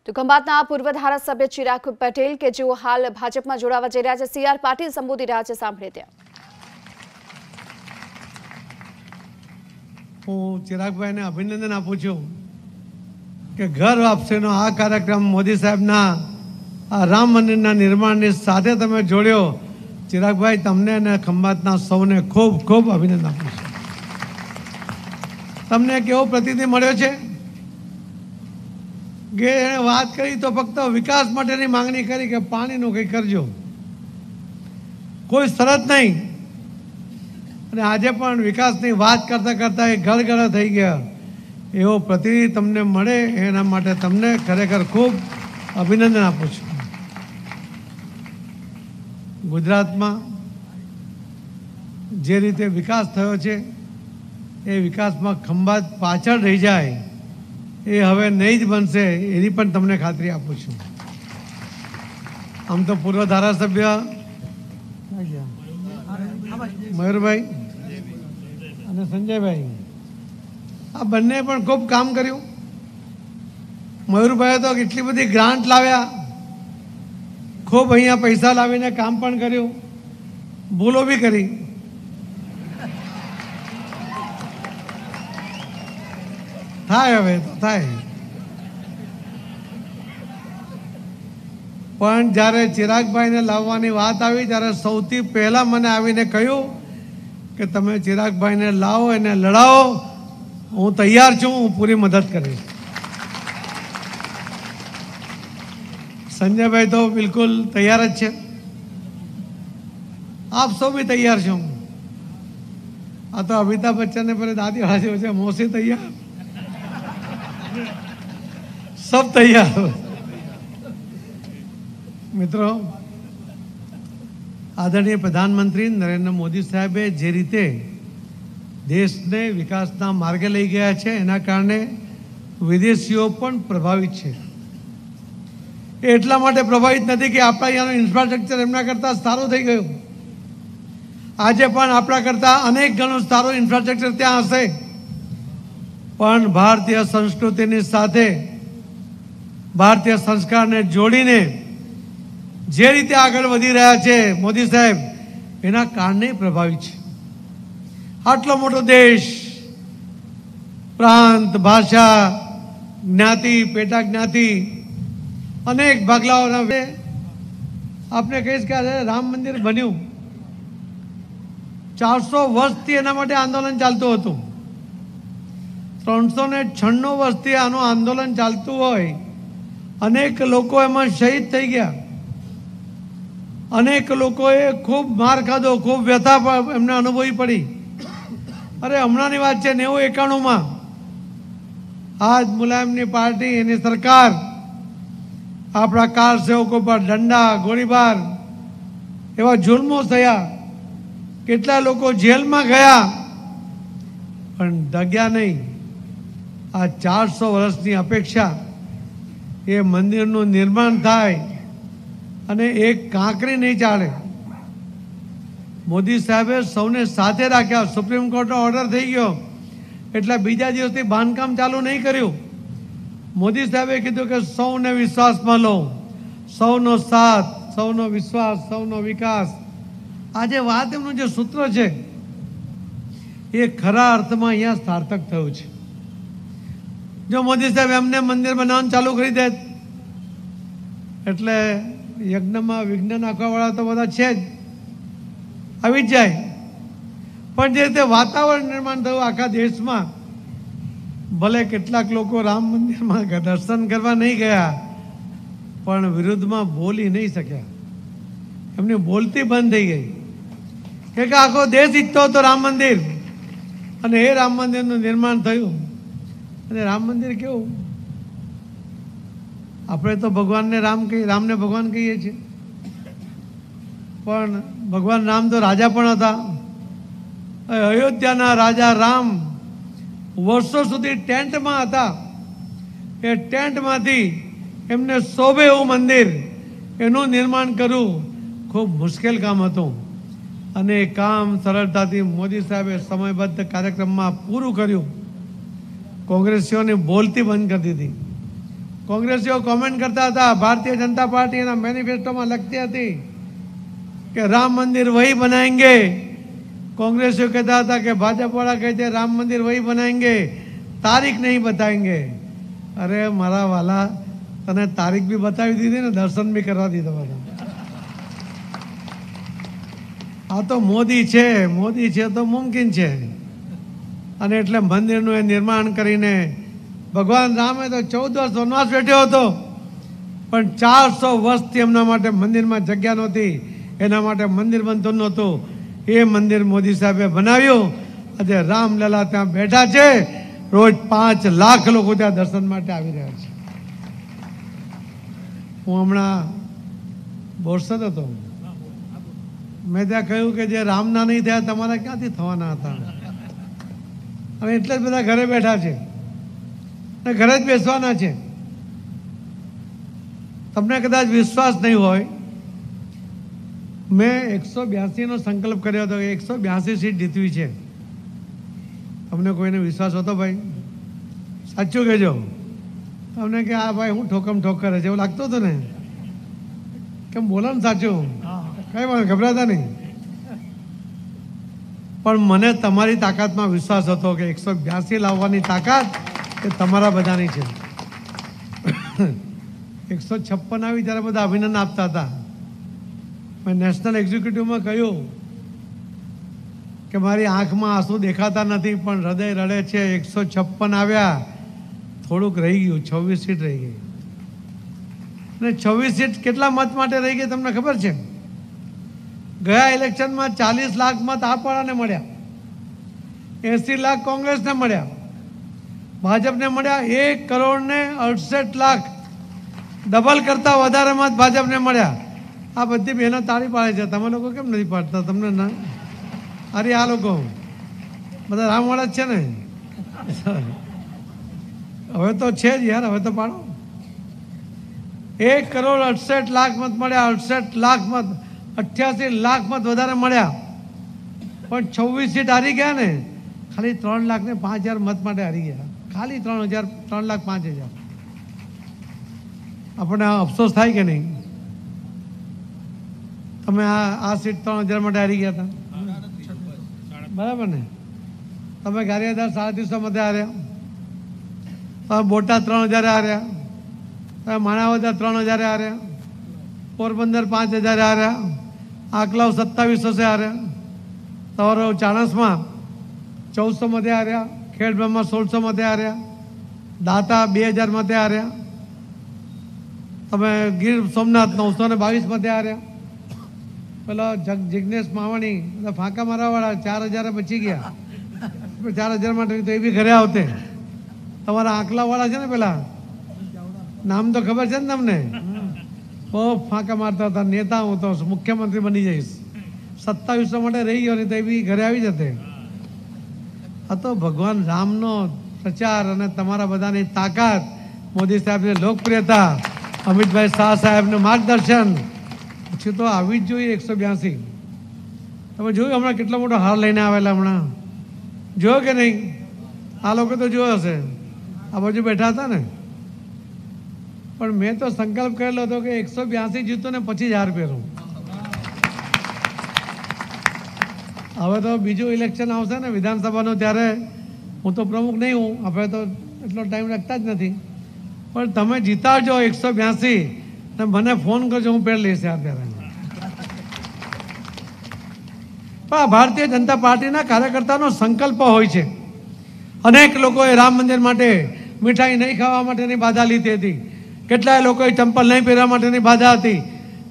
તો ખંભાતના પૂર્વ ધારાસભ્ય ચિરાગ પટેલ કે જેઓ હાલ ભાજપમાં જોડાવા જઈ રહ્યા છે, સીઆર પાટીલ સંબોધી રહ્યા છે, સાંભળીએ ત્યાં. હું ચિરાગભાઈને અભિનંદન આપું છું કે ઘર વાપસીનો આ કાર્યક્રમ મોદી સાહેબના આ રામ મંદિરના નિર્માણની સાથે તમે જોડ્યો. ચિરાગભાઈ, તમને અને ખંભાતના સૌને ખૂબ ખૂબ અભિનંદન આપું છું. તમને કેવો પ્રતિનિધિ મળ્યો છે કે એણે વાત કરી તો ફક્ત વિકાસ માટેની માંગણી કરી કે પાણીનું કંઈ કરજો, કોઈ શરત નહીં. અને આજે પણ વિકાસની વાત કરતાં કરતાં એ ઘર થઈ ગયા એવો પ્રતિનિધિ તમને મળે એના માટે તમને ખરેખર ખૂબ અભિનંદન આપું છું. ગુજરાતમાં જે રીતે વિકાસ થયો છે એ વિકાસમાં ખંભાત પાછળ રહી જાય એ હવે નહીં જ બનશે એની પણ તમને ખાતરી આપું છું. આમ તો પૂર્વ ધારાસભ્ય મયુરભાઈ અને સંજયભાઈ આ બંને પણ ખૂબ કામ કર્યું. મયુરભાઈએ તો કેટલી બધી ગ્રાન્ટ લાવ્યા, ખૂબ અહીંયા પૈસા લાવીને કામ પણ કર્યું, ભૂલો બી કરી. થાય હવે તો થાય. પણ જ્યારે ચિરાગભાઈને લાવવાની વાત આવી ત્યારે સૌથી પહેલાં મને આવીને કહ્યું કે તમે ચિરાગભાઈને લાવો, એને લડાવો, હું તૈયાર છું, હું પૂરી મદદ કરીશ. સંજયભાઈ તો બિલકુલ તૈયાર જ છે, આપ સૌ બી તૈયાર છો. આ તો અમિતાભ બચ્ચન ને પેલે દાદી વાળા છે, મોસી તૈયાર, સબ તૈયાર. મિત્રો, આદરણીય પ્રધાનમંત્રી નરેન્દ્ર મોદી સાહેબે જે રીતે દેશને વિકાસના માર્ગે લઈ ગયા છે એના કારણે વિદેશીઓ પણ પ્રભાવિત છે. એટલા માટે પ્રભાવિત નથી કે આપણા અહીંયાનું ઇન્ફ્રાસ્ટ્રક્ચર એમના કરતાં સારું થઈ ગયું. આજે પણ આપણા કરતાં અનેક ગણું સારું ઇન્ફ્રાસ્ટ્રક્ચર ત્યાં હશે, પણ ભારતીય સંસ્કૃતિની સાથે ભારતીય સંસ્કારને જોડીને જે રીતે આગળ વધી રહ્યા છે મોદી સાહેબ, એના કારણે પ્રભાવિત છે. આટલો મોટો દેશ, પ્રાંત, ભાષા, જ્ઞાતિ, પેટા જ્ઞાતિ, અનેક ભાગલાઓના આપણે કહીશ કે રામ મંદિર બન્યું 400 વર્ષથી એના માટે આંદોલન ચાલતું હતું. 396 વર્ષથી આનું આંદોલન ચાલતું હોય, અનેક લોકો એમાં શહીદ થઈ ગયા, અનેક લોકોએ ખૂબ માર ખાધો, ખૂબ વ્યથા એમને અનુભવી પડી. અરે હમણાંની વાત છે 90-91માં આજ મુલાયમની પાર્ટી, એની સરકાર આપણા કાર સેવકો પર દંડા, ગોળીબાર, એવા જુલ્મો થયા, કેટલા લોકો જેલમાં ગયા, પણ ડગ્યા નહીં. આ 400 વર્ષની અપેક્ષા એ મંદિરનું નિર્માણ થાય અને એક કાંકરી નહીં ચાલે. મોદી સાહેબે સૌને સાથે રાખ્યા. સુપ્રીમ કોર્ટનો ઓર્ડર થઈ ગયો એટલે બીજા દિવસથી બાંધકામ ચાલુ નહીં કર્યું. મોદી સાહેબે કીધું કે સૌને વિશ્વાસમાં લો, સૌનો સાથ, સૌનો વિશ્વાસ, સૌનો વિકાસ. આજે વાત એમનું જે સૂત્ર છે એ ખરા અર્થમાં અહીંયા સાર્થક થયું છે. જો મોદી સાહેબ એમને મંદિર બનાવવાનું ચાલુ કરી દે એટલે યજ્ઞમાં વિઘ્ન નાખવાવાળા તો બધા છે જ, આવી જ જાય. પણ જે રીતે વાતાવરણ નિર્માણ થયું આખા દેશમાં, ભલે કેટલાક લોકો રામ મંદિરમાં દર્શન કરવા નહીં ગયા પણ વિરુદ્ધમાં બોલી નહીં શક્યા, એમની બોલતી બંધ થઈ ગઈ. કે આખો દેશ ઈચ્છતો હતો રામ મંદિર, અને એ રામ મંદિરનું નિર્માણ થયું. અને રામ મંદિર કેવું, આપણે તો ભગવાનને રામ કહીએ, રામને ભગવાન કહીએ છીએ, પણ ભગવાન રામ તો રાજા પણ હતા. અયોધ્યાના રાજા રામ વર્ષો સુધી ટેન્ટમાં હતા. એ ટેન્ટમાંથી એમને શોભે એવું મંદિર, એનું નિર્માણ કરવું ખૂબ મુશ્કેલ કામ હતું. અને એ કામ સરળતાથી મોદી સાહેબે સમયબદ્ધ કાર્યક્રમમાં પૂરું કર્યું. કોંગ્રેસીઓને બોલતી બંધ કરી દીધી. કોંગ્રેસીઓ કોમેન્ટ કરતા હતા, ભારતીય જનતા પાર્ટી એના મેનિફેસ્ટોમાં લખતી હતી કે રામ મંदिर वही बनाएंगे। कांग्रेसियों कहता था कि भाजपा वाला कहते राम मंदिर वही बनाएंगे, तारीख नहीं बताएंगे। अरे मारा वाला तने तारीख भी बतावी दीधी ने, दर्शन भी करवा दीधा બધા। આ તો મોદી છે તો મુમકિન છે। અને એટલે મંદિરનું એ નિર્માણ કરીને ભગવાન રામે તો 14 વર્ષ વનવાસ વેઠ્યો હતો, પણ 400 વર્ષથી એમના માટે મંદિરમાં જગ્યા નહોતી, એના માટે મંદિર બનતું નહોતું। એ મંદિર મોદી સાહેબે બનાવ્યું। આજે રામલલા ત્યાં બેઠા છે, રોજ 5 લાખ લોકો ત્યાં દર્શન માટે આવી રહ્યા છે। હું હમણાં બોરસદ હતો, મેં ત્યાં કહ્યું કે જે રામના નહીં થયા તમારા ક્યાંથી થવાના હતા? અને એટલે જ બધા ઘરે બેઠા છે અને ઘરે જ બેસવાના છે। તમને કદાચ વિશ્વાસ નહીં હોય, મેં 182નો સંકલ્પ કર્યો હતો કે 182 સીટ જીતવી છે। તમને કોઈને વિશ્વાસ હતો ભાઈ? સાચું કહેજો તમને કે આ ભાઈ હું ઠોકમ ઠોક કરે છે એવું લાગતું હતું ને? કેમ બોલો ને સાચું? કઈ વાત, ગભરાતા નહીં। પણ મને તમારી તાકાતમાં વિશ્વાસ હતો કે 182 લાવવાની તાકાત એ તમારા બધાની છે। 156 આવી ત્યારે બધા અભિનંદન આપતા હતા। મેં નેશનલ એક્ઝિક્યુટિવમાં કહ્યું કે મારી આંખમાં આંસુ દેખાતા નથી પણ હૃદય રડે છે। 156 આવ્યા, થોડુંક રહી ગયું, 26 સીટ રહી ગઈ। અને 26 સીટ કેટલા મત માટે રહી ગઈ તમને ખબર છે? ગયા ઇલેક્શનમાં 40 લાખ મત આપવાળાને મળ્યા, 80 લાખ કોંગ્રેસને મળ્યા, ભાજપને મળ્યા 1,68 લાખ, ડબલ કરતા વધારે મત ભાજપને મળ્યા। આ બધી બહેનો તાળી પાડે છે, તમે લોકો કેમ નથી પાડતા? તમને ના? અરે આ લોકો બધા રામવાળા જ છે ને? હવે તો છે જ યાર, હવે તો પાડો। 1,68 લાખ મત મળ્યા, 68 લાખ મત, 88 લાખ મત વધારે મળ્યા, પણ 26 સીટ હારી ગયા ને। ખાલી 3,05,000 મત માટે હારી ગયા, ખાલી 3,05,000। આપણને અફસોસ થાય કે નહીં? તમે આ સીટ 3,000 માટે હારી ગયા હતા, બરાબર ને? તમે ગારિયાધાર 350 મતે હાર્યા, તમે બોટાદ 3,000 હાર્યા, તમે માણાવદર 3,000 હાર્યા, પોરબંદર 5,000 હાર્યા, આકલાવ 2700 હાર્યા, તમારો ચાણસમાં 1400 મતે હાર્યા, ખેડબ્રહ્મા 1600 મતે હાર્યા, દાતા 2000 મતે હાર્યા, તમે ગીર સોમનાથ 922 મતે હાર્યા, પેલો જિગ્નેશ માવાણી ફાંકા મારવાવાળા 4,000 બચી ગયા, 4,000 માટે તો એ બી ઘરે આવતે। તમારા આંકલાવાળા છે ને, પેલા નામ તો ખબર છે ને તમને? બહુ ફાંકા મારતા હતા, નેતા હું તો મુખ્યમંત્રી બની જઈશ, 2700 માટે રહી ગયો નહીં તો એ બી ઘરે આવી જતે। આ તો ભગવાન રામનો પ્રચાર અને તમારા બધાની તાકાત, મોદી સાહેબની લોકપ્રિયતા, અમિતભાઈ શાહ સાહેબનું માર્ગદર્શન, પછી તો આવી જ જોઈએ 182। તમે જોયું હમણાં કેટલો મોટો હાર લઈને આવેલા, હમણાં જોયો કે નહીં? આ લોકો તો જોયો હશે, આ બાજુ બેઠા હતા ને। પણ મેં તો સંકલ્પ કરેલો હતો કે 182 જીતો ને પછી જ હાર પહેરું। હવે તો બીજું ઇલેક્શન આવશે ને વિધાનસભાનું, ત્યારે હું તો પ્રમુખ નહીં હું, હવે તો એટલો ટાઈમ રાખતા જ નથી, પણ તમે જીતાડજો 182 ને મને ફોન કરજો, હું પહેર લઈશ યાર ત્યારે। પણ ભારતીય જનતા પાર્ટીના કાર્યકર્તાનો સંકલ્પ હોય છે। અનેક લોકોએ રામ મંદિર માટે મીઠાઈ નહીં ખાવા માટેની બાધા લીધી હતી, કેટલાય લોકોએ ચંપલ નહીં પહેરવા માટેની બાધા હતી।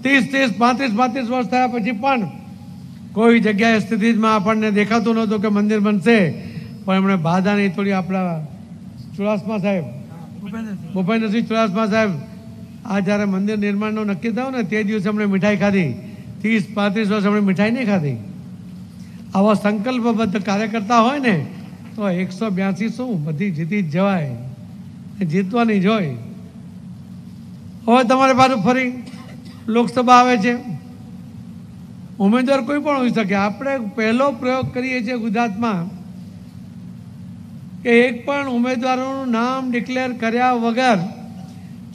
30, 35 વર્ષ થયા પછી પણ કોઈ જગ્યાએ સ્થિતિમાં આપણને દેખાતું નહોતું કે મંદિર બનશે, પણ એમણે બાધા નહીં તોડી। આપણા ચુડાસમા સાહેબ, ભૂપેન્દ્રસિંહ ચુડાસમા સાહેબ, આ જ્યારે મંદિર નિર્માણનું નક્કી થયું ને તે દિવસે એમણે મીઠાઈ ખાધી, 30-35 વર્ષ એમણે મીઠાઈ નહીં ખાધી। આવા સંકલ્પબદ્ધ કાર્યકર્તા હોય ને તો 182 શું બધી જીતી જ જવાય, જીતવાની જ હોય। હવે તમારે પાછું ફરી લોકસભા આવે છે, ઉમેદવાર કોઈ પણ હોઈ શકે। આપણે પહેલો પ્રયોગ કરીએ છીએ ગુજરાતમાં કે એક પણ ઉમેદવારોનું નામ ડિક્લેર કર્યા વગર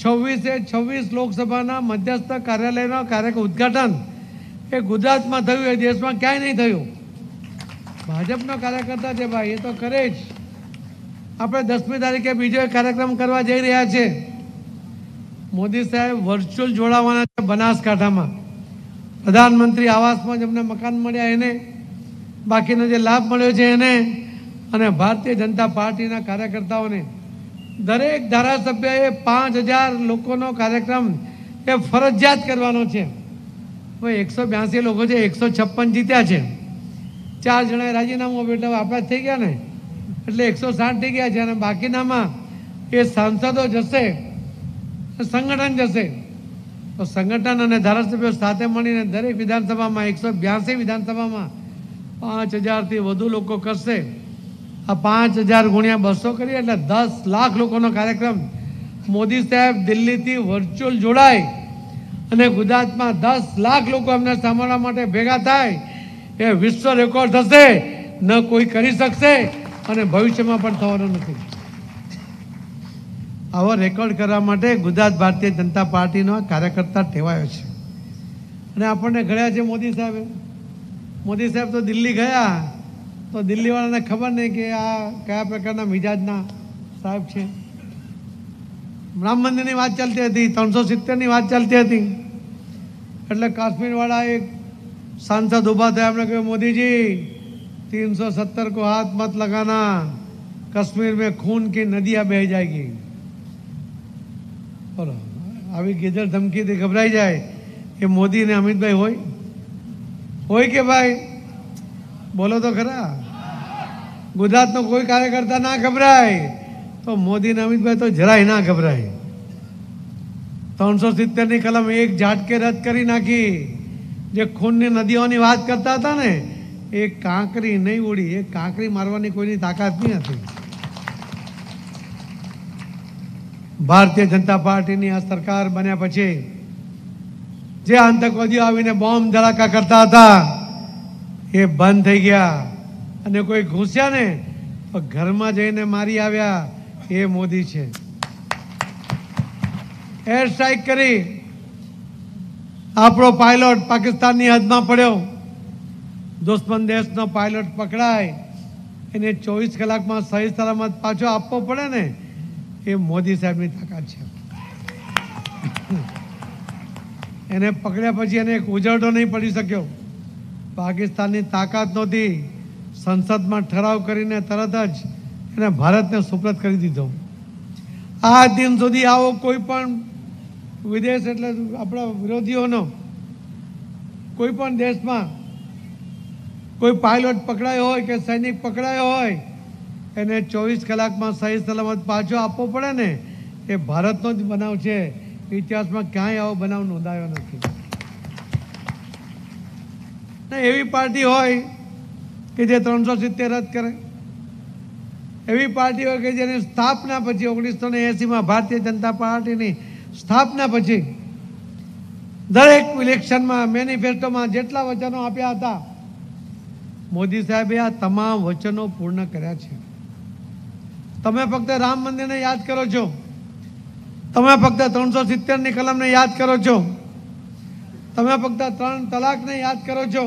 26 લોકસભાના મધ્યસ્થ કાર્યાલયનો ઉદ્ઘાટન એ ગુજરાતમાં થયું, એ દેશમાં ક્યાંય નહીં થયું. ભાજપનો કાર્યકર્તા છે ભાઈ, એ તો કરે જ. આપણે 10મી તારીખે બીજો એક કાર્યક્રમ કરવા જઈ રહ્યા છે. મોદી સાહેબ વર્ચ્યુઅલ જોડાવાના છે બનાસકાંઠામાં. પ્રધાનમંત્રી આવાસમાં જેમને મકાન મળ્યા એને, બાકીનો જે લાભ મળ્યો છે એને, અને ભારતીય જનતા પાર્ટીના કાર્યકર્તાઓને દરેક ધારાસભ્યએ 5000 લોકોનો કાર્યક્રમ એ ફરજિયાત કરવાનો છે. હવે 182 લોકો છે, 156 જીત્યા છે. 4 જણાએ રાજીનામું આપ્યું એટલે આપણા થઈ ગયા ને, એટલે 160 થઈ ગયા છે. અને બાકીનામાં એ સાંસદો જશે, સંગઠન જશે. તો સંગઠન અને ધારાસભ્યો સાથે મળીને દરેક વિધાનસભામાં 182 વિધાનસભામાં 5000થી વધુ લોકો કરશે. આ 5000 ગુણ્યા 200 કરીએ એટલે 10 લાખ લોકોનો કાર્યક્રમ. મોદી સાહેબ દિલ્હીથી વર્ચ્યુઅલ જોડાય અને ગુજરાતમાં 10 લાખ લોકો એમને સાંભળવા માટે ભેગા થાય, એ વિશ્વ રેકોર્ડ થશે. ન કોઈ કરી શકશે અને ભવિષ્યમાં પણ થવાનો નથી. આવો રેકોર્ડ કરવા માટે ગુજરાત ભારતીય જનતા પાર્ટીનો કાર્યકર્તા ટેવાયો છે. અને આપણને ઘડ્યા છે મોદી સાહેબે. મોદી સાહેબ તો દિલ્હી ગયા તો દિલ્હીવાળાને ખબર નહીં કે આ કયા પ્રકારના મિજાજના સાહેબ છે. રામ મંદિરની વાત ચાલતી હતી, 370ની વાત ચાલતી હતી, એટલે કાશ્મીરવાળા એક सांसद उभा थे, हमने कहा मोदी जी 370 को हाथ मत लगाना, कश्मीर में खून की नदियां बह जाएगी. बोलो अभी गिदड़ धमकी थी घबराई जाए ये मोदी ने अमित भाई હોય કે ભાઈ બોલો તો ખરા. ગુજરાતનો કોઈ કાર્યકર્તા ના ગભરાય તો મોદી ને અમિતભાઈ તો જરાય ના ગભરાય. 370ની કલમ એક ઝાટકે રદ કરી નાખી. જે ખૂનની નદીઓની વાત કરતા હતા ને એ કાંકરી નહીં ઉડી. એ કાંકરી મારવાની કોઈની તાકાત નહીં હતી. ભારતીય જનતા પાર્ટીની આ સરકાર બન્યા પછી જે આતંકવાદીઓ આવીને બોમ્બ ધડાકા કરતા હતા એ બંધ થઈ ગયા. અને કોઈ ઘૂસ્યા ને તો ઘરમાં જઈને મારી આવ્યા. એ મોદી છે. એર સ્ટ્રાઇક કરી આપણો પાયલોટ પાકિસ્તાનની હદમાં પડ્યો. દુશ્મન દેશનો પાયલોટ પકડાય એને 24 કલાકમાં સહી સલામત પાછો આપવો પડે ને, એ મોદી સાહેબની તાકાત છે. એને પકડ્યા પછી એને એક ઉજળતો નહીં પડી શક્યો. પાકિસ્તાનની તાકાત નહોતી. સંસદમાં ઠરાવ કરીને તરત જ એને ભારતને સુપ્રત કરી દીધો. આ દિન સુધી આવો કોઈ પણ વિદેશ એટલે આપણા વિરોધીઓનો કોઈ પણ દેશમાં કોઈ પાયલોટ પકડાયો હોય કે સૈનિક પકડાયો હોય એને 24 કલાકમાં સહી સલામત પાછો આપવો પડે ને, એ ભારતનો જ બનાવ છે. ઇતિહાસમાં ક્યાંય આવો બનાવ નોંધાયો નથી. એવી પાર્ટી હોય કે જે 370 રદ કરે, એવી પાર્ટી હોય કે જેની સ્થાપના પછી 1980માં ભારતીય જનતા પાર્ટીની સ્થાપના પછી દરેક ઇલેક્શનમાં મેનિફેસ્ટોમાં જેટલા વચનો આપ્યા હતા મોદી સાહેબે આ તમામ વચનો પૂર્ણ કર્યા છે. તમે ફક્ત રામ મંદિરને યાદ કરો છો, તમે ફક્ત 370ની કલમને યાદ કરો છો, તમે ફક્ત 3 તલાકને યાદ કરો છો,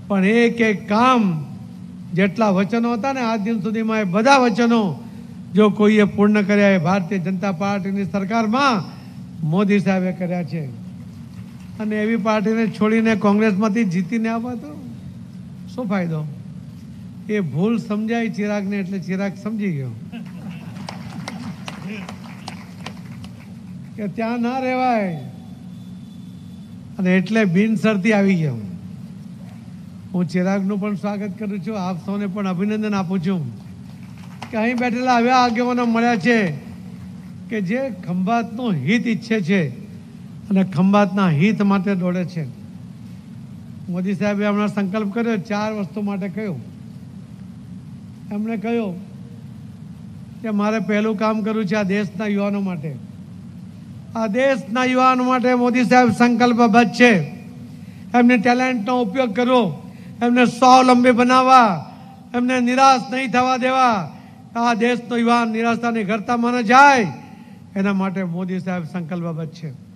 પણ એક એક કામ જેટલા વચનો હતા ને આજ દિન સુધીમાં એ બધા વચનો જો કોઈએ પૂર્ણ કર્યા એ ભારતીય જનતા પાર્ટીની સરકારમાં મોદી સાહેબે કર્યા છે. અને એવી પાર્ટીને છોડીને કોંગ્રેસમાંથી જીતીને આવવા તો શું ફાયદો? એ ભૂલ સમજાય ચિરાગને એટલે ચિરાગ સમજી ગયો કે ત્યાં ના રહેવાય અને એટલે બિનશરતી આવી ગયો. હું ચિરાગનું પણ સ્વાગત કરું છું, આપ સૌને પણ અભિનંદન આપું છું કે અહીં બેઠેલા આવ્યા આગેવાનો મળ્યા છે કે જે ખંભાતનું હિત ઈચ્છે છે અને ખંભાતના હિત માટે દોડે છે. મોદી સાહેબે હમણાં સંકલ્પ કર્યો 4 વસ્તુ માટે કહ્યું. એમણે કહ્યું કે મારે પહેલું કામ કરવું છે આ દેશના યુવાનો માટે. આ દેશના યુવાનો માટે મોદી સાહેબ સંકલ્પબદ્ધ છે. એમને ટેલેન્ટનો ઉપયોગ કરવો, એમને સ્વાવલંબી બનાવવા, એમને નિરાશ નહીં થવા દેવા. આ દેશનો યુવાન નિરાશાની ઘરતામાં ન જાય એના માટે મોદી સાહેબ સંકલ્પબદ્ધ છે.